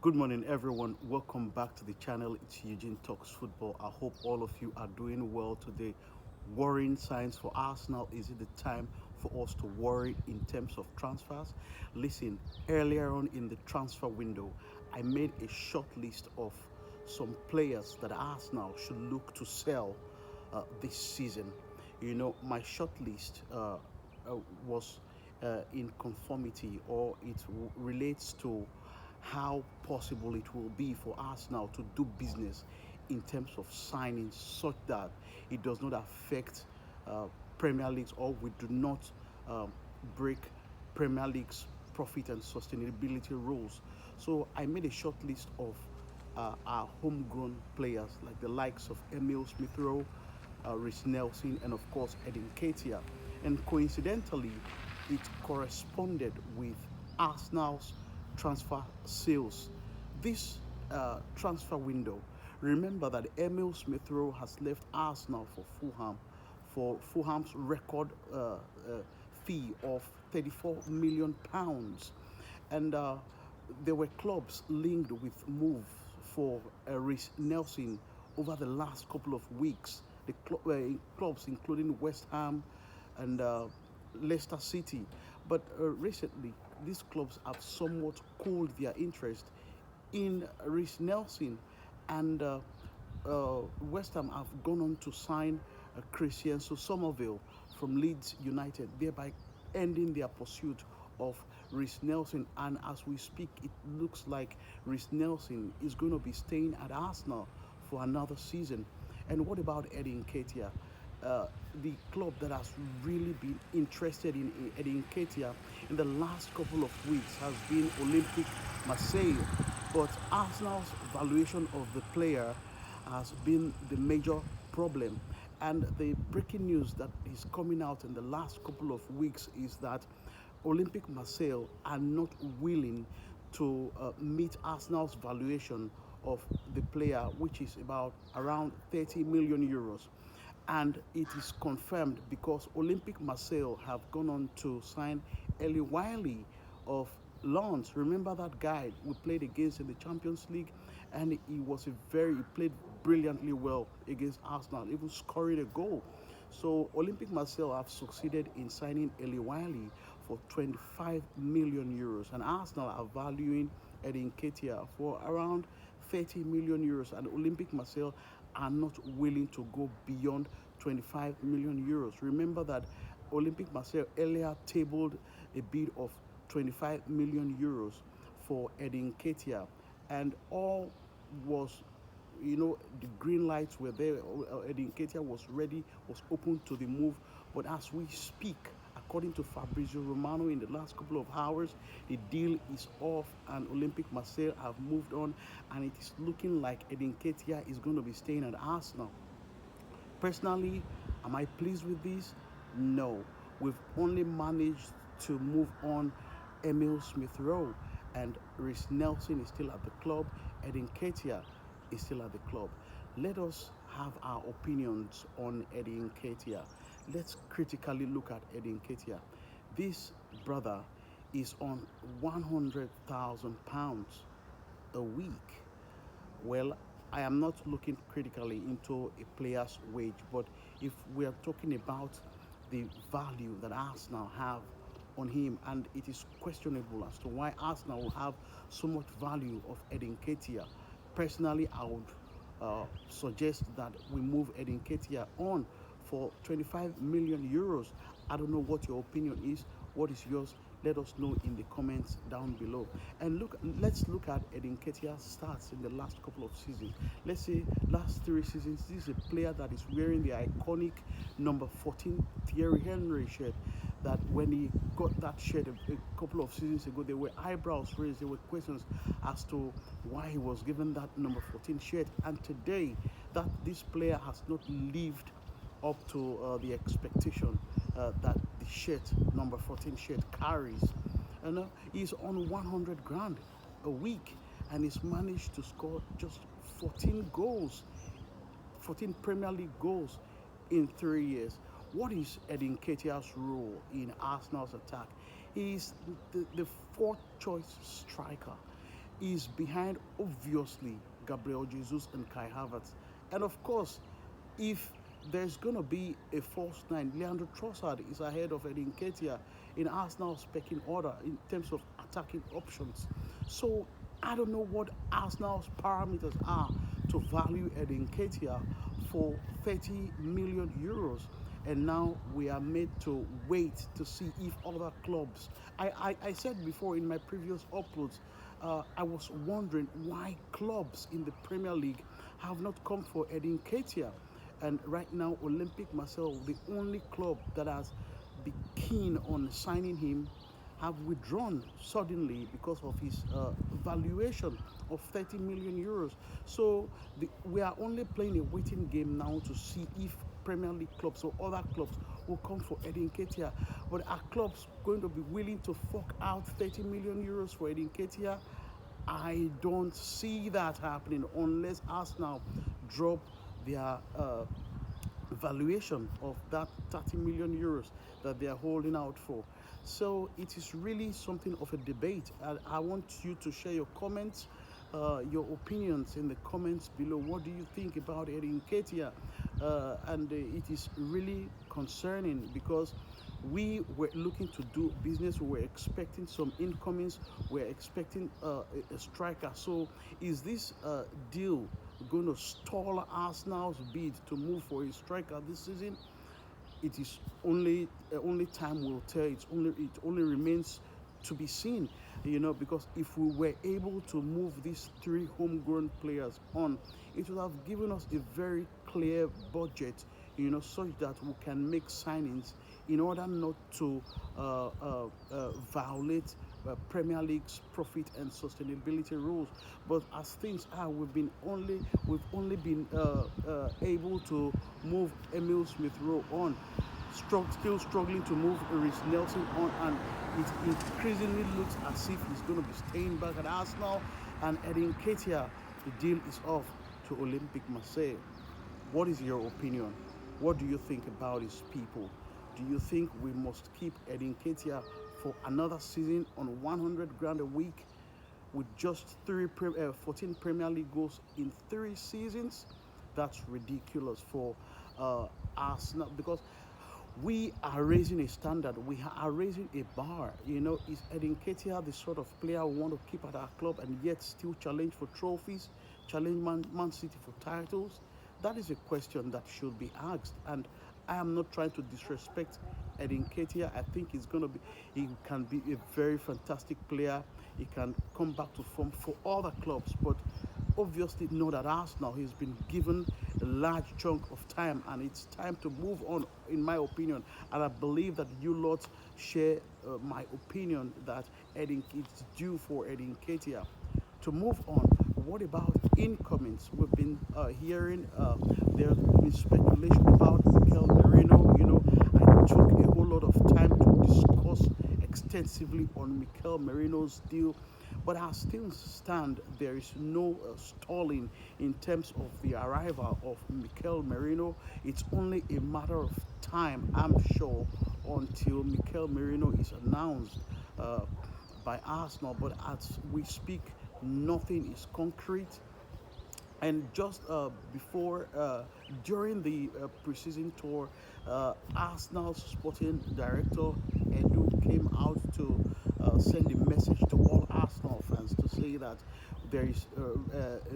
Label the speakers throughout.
Speaker 1: Good morning, everyone. Welcome back to the channel. It's Eugene Talks Football. I hope all of you are doing well today. Worrying signs for Arsenal. Is it the time for us to worry in terms of transfers? Listen, earlier on in the transfer window, I made a short list of some players that Arsenal should look to sell this season. My short list was in conformity, or it relates to how possible it will be for us now to do business in terms of signing such that it does not affect uh, Premier Leagues, or we do not break Premier League's profit and sustainability rules. So I made a short list of our homegrown players like the likes of Emil Smith Rowe, Rhys Nelson, and of course Edin Ketia. And coincidentally, it corresponded with Arsenal's transfer sales. This transfer window, remember that Emil Smith Rowe has left Arsenal for Fulham for Fulham's record fee of £34 million. And there were clubs linked with move for Rhys Nelson over the last couple of weeks. The clubs including West Ham and Leicester City. But recently, these clubs have somewhat cooled their interest in Rhys Nelson, and West Ham have gone on to sign Christian Somerville from Leeds United, thereby ending their pursuit of Rhys Nelson. And as we speak, it looks like Rhys Nelson is going to be staying at Arsenal for another season. And what about Eddie Nketiah? The club that has really been interested in Eddie Nketiah in the last couple of weeks has been Olympique Marseille. But Arsenal's valuation of the player has been the major problem. And the breaking news that is coming out in the last couple of weeks is that Olympique Marseille are not willing to meet Arsenal's valuation of the player, which is about around 30 million euros. And it is confirmed because Olympique Marseille have gone on to sign Eli Wiley of Lens. Remember that guy we played against in the Champions League, and he played brilliantly well against Arsenal, even scoring a goal. So Olympique Marseille have succeeded in signing Eli Wiley for 25 million euros, and Arsenal are valuing Edin Ketia for around 30 million euros, and Olympique Marseille are not willing to go beyond 25 million euros. Remember that Olympique Marseille earlier tabled a bid of 25 million euros for Edin Ketia, and all was, the green lights were there. Edin Ketia was ready, was open to the move. But as we speak, according to Fabrizio Romano, in the last couple of hours, the deal is off, and Olympique Marseille have moved on, and it is looking like Edin Ketia is going to be staying at Arsenal. Personally, am I pleased with this? No. We've only managed to move on Emil Smith Rowe, and Rhys Nelson is still at the club, Edin Ketia is still at the club. Let us have our opinions on Edin Ketia. Let's critically look at Edin Ketia. This brother is on £100,000 a week. Well, I am not looking critically into a player's wage, but if we are talking about the value that Arsenal have on him, and it is questionable as to why Arsenal will have so much value of Edin Ketia. Personally, I would suggest that we move Edin Ketia on for 25 million euros. I don't know what your opinion is. What is yours? Let us know in the comments down below. And let's look at Edin Ketia's stats in the last couple of seasons. Let's say last 3 seasons. This is a player that is wearing the iconic number 14 Thierry Henry shirt. That when he got that shirt a couple of seasons ago, there were eyebrows raised. There were questions as to why he was given that number 14 shirt. And today, that this player has not lived up to the expectation that the shirt, number 14 shirt, carries. And he's on 100 grand a week, and he's managed to score just 14 goals, 14 Premier League goals in 3 years. What is Edin Ketia's role in Arsenal's attack? He's the fourth choice striker. is behind, obviously, Gabriel Jesus and Kai Havertz. And of course, if there's going to be a false nine, Leandro Trossard is ahead of Edin Ketia in Arsenal's pecking order in terms of attacking options. So I don't know what Arsenal's parameters are to value Edin Ketia for 30 million euros. And now we are made to wait to see if other clubs. I said before in my previous uploads, I was wondering why clubs in the Premier League have not come for Edin Ketia. And right now, Olympic Marseille, the only club that has been keen on signing him, have withdrawn suddenly because of his valuation of 30 million euros. So we are only playing a waiting game now to see if Premier League clubs or other clubs will come for Edin Ketia. But are clubs going to be willing to fork out 30 million euros for Edin Ketia? I don't see that happening unless Arsenal drop their valuation of that 30 million euros that they are holding out for. So it is really something of a debate. I want you to share your comments, your opinions in the comments below. What do you think about Edin Ketia? And it is really concerning because we were looking to do business. We were expecting some incomings. We're expecting a striker. So is this deal going to stall Arsenal's bid to move for a striker this season? It is only time will tell. It only remains to be seen, because if we were able to move these three homegrown players on, it would have given us a very clear budget, such that we can make signings in order not to violate Premier League's profit and sustainability rules. But as things are, we've only been able to move Emil Smith Rowe on, still struggling to move Reece Nelson on, and it increasingly looks as if he's going to be staying back at Arsenal. And Edin Ketia, the deal is off to Olympic Marseille. What is your opinion? What do you think about his people? Do you think we must keep Edin Ketia for another season on 100 grand a week with just 14 Premier League goals in 3 seasons? That's ridiculous for Arsenal, because we are raising a standard. We are raising a bar. Is Edin Ketia the sort of player we want to keep at our club and yet still challenge for trophies, challenge Man City for titles? That is a question that should be asked. And I am not trying to disrespect Edin Ketia. I think he can be a very fantastic player. He can come back to form for other clubs, but obviously not at Arsenal. He's been given a large chunk of time, and it's time to move on, in my opinion. And I believe that you lot share my opinion that it's due for Edin Ketia to move on. What about incomings? We've been hearing there's been speculation about Mikel Merino. I took a whole lot of time to discuss extensively on Mikel Merino's deal, but as things stand, there is no stalling in terms of the arrival of Mikel Merino. It's only a matter of time, I'm sure, until Mikel Merino is announced by Arsenal. But as we speak, nothing is concrete. And just during the preseason tour, Arsenal's sporting director Edu came out to send a message to all Arsenal fans to say that there is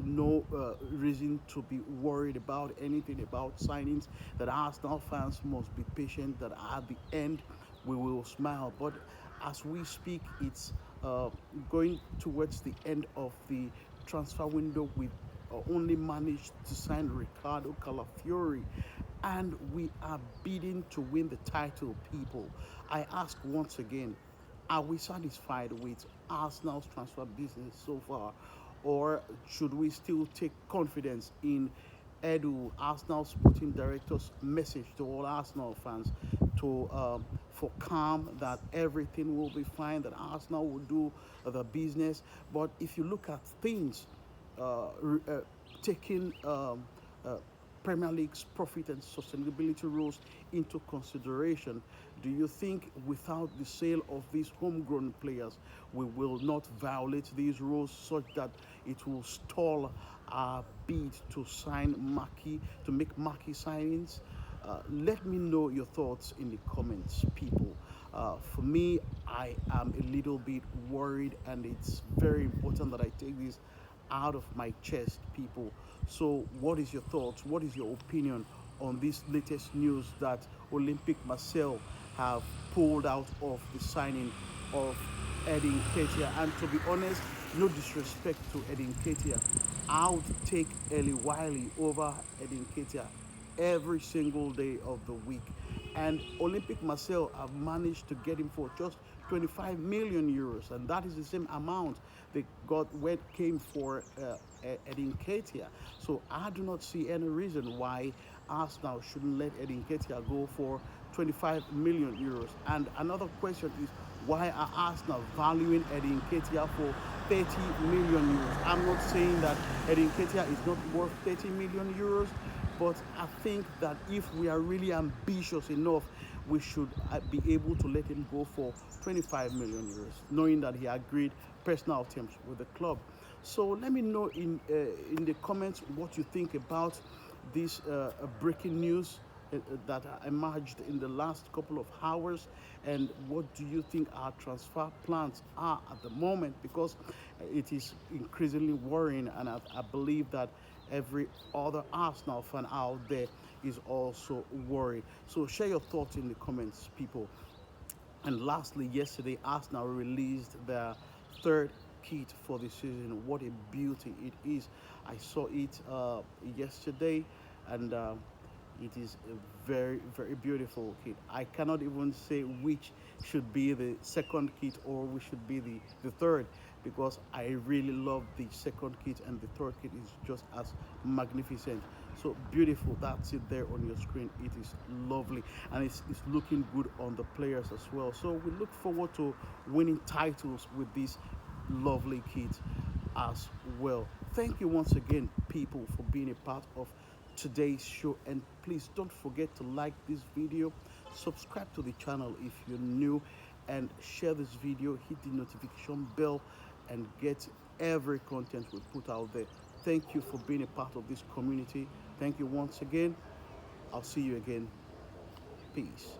Speaker 1: no reason to be worried about anything about signings, that Arsenal fans must be patient, that at the end we will smile. But as we speak, it's going towards the end of the transfer window. We've only managed to sign Ricardo Calafiori, and we are bidding to win the title, people. I ask once again, are we satisfied with Arsenal's transfer business so far, or should we still take confidence in Edu, Arsenal sporting director's message to all Arsenal fans to for calm, that everything will be fine, that Arsenal will do the business? But if you look at things, uh, taking uh, Premier League's profit and sustainability rules into consideration? Do you think without the sale of these homegrown players, we will not violate these rules such that it will stall our bid to sign Maki, to make Maki signings? Let me know your thoughts in the comments, people. For me, I am a little bit worried, and it's very important that I take this out of my chest, people. So, what is your thoughts? What is your opinion on this latest news that Olympic Marseille have pulled out of the signing of Edin Ketia? And to be honest, no disrespect to Edin Ketia, I would take Eli Wiley over Edin Ketia every single day of the week. And Olympic Marseille have managed to get him for just 25 million euros, and that is the same amount they got when it came for Edin Ketia. So I do not see any reason why Arsenal shouldn't let Edin Ketia go for 25 million euros. And another question is, why are Arsenal valuing Edin Ketia for 30 million euros? I'm not saying that Edin Ketia is not worth 30 million euros, but I think that if we are really ambitious enough, we should be able to let him go for 25 million euros, knowing that he agreed personal terms with the club. So let me know in the comments what you think about this breaking news that emerged in the last couple of hours, and what do you think our transfer plans are at the moment, because it is increasingly worrying, and I believe that every other Arsenal fan out there is also worried. So share your thoughts in the comments, people. And lastly, yesterday Arsenal released their third kit for the season. What a beauty it is! I saw it yesterday, and it is a very, very beautiful kit. I cannot even say which should be the second kit or which should be the third, because I really love the second kit, and the third kit is just as magnificent. So beautiful. That's it there on your screen. It is lovely, and it's looking good on the players as well. So we look forward to winning titles with this lovely kit as well. Thank you once again, people, for being a part of today's show, and please don't forget to like this video, subscribe to the channel if you're new, and share this video, hit the notification bell, and get every content we put out there. Thank you for being a part of this community. Thank you once again. I'll see you again. Peace.